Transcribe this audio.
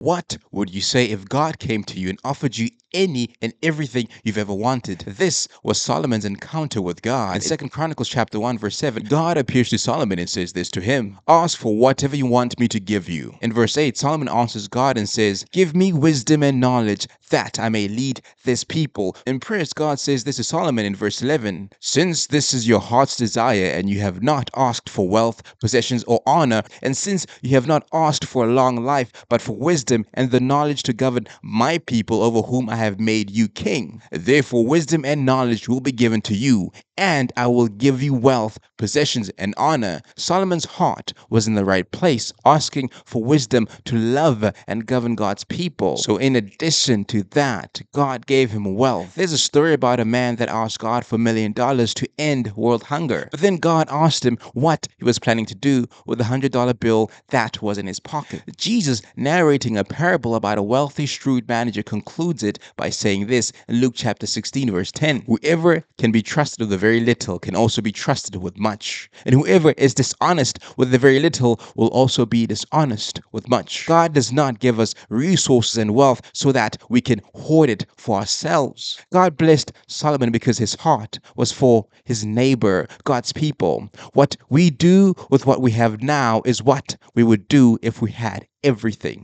What would you say if God came to you and offered you any and everything you've ever wanted? This was Solomon's encounter with God. In 2 Chronicles chapter 1 verse 7, God appears to Solomon and says this to him: "Ask for whatever you want me to give you." In verse 8, Solomon answers God and says, "Give me wisdom and knowledge that I may lead this people." In praise, God says this to Solomon in verse 11: "Since this is your heart's desire, and you have not asked for wealth, possessions, or honor, and since you have not asked for a long life, but for wisdom and the knowledge to govern my people over whom I have made you king. Therefore, wisdom and knowledge will be given to you, and I will give you wealth, possessions, and honor." Solomon's heart was in the right place, asking for wisdom to love and govern God's people. So, in addition to that, God gave him wealth. There's a story about a man that asked God for $1,000,000 to end world hunger. But then God asked him what he was planning to do with the $100 bill that was in his pocket. Jesus, narrating a parable about a wealthy, shrewd manager, concludes it by saying this in Luke chapter 16, verse 10: "Whoever can be trusted with a very little can also be trusted with much. And whoever is dishonest with the very little will also be dishonest with much." God does not give us resources and wealth so that we can hoard it for ourselves. God blessed Solomon because his heart was for his neighbor, God's people. What we do with what we have now is what we would do if we had everything.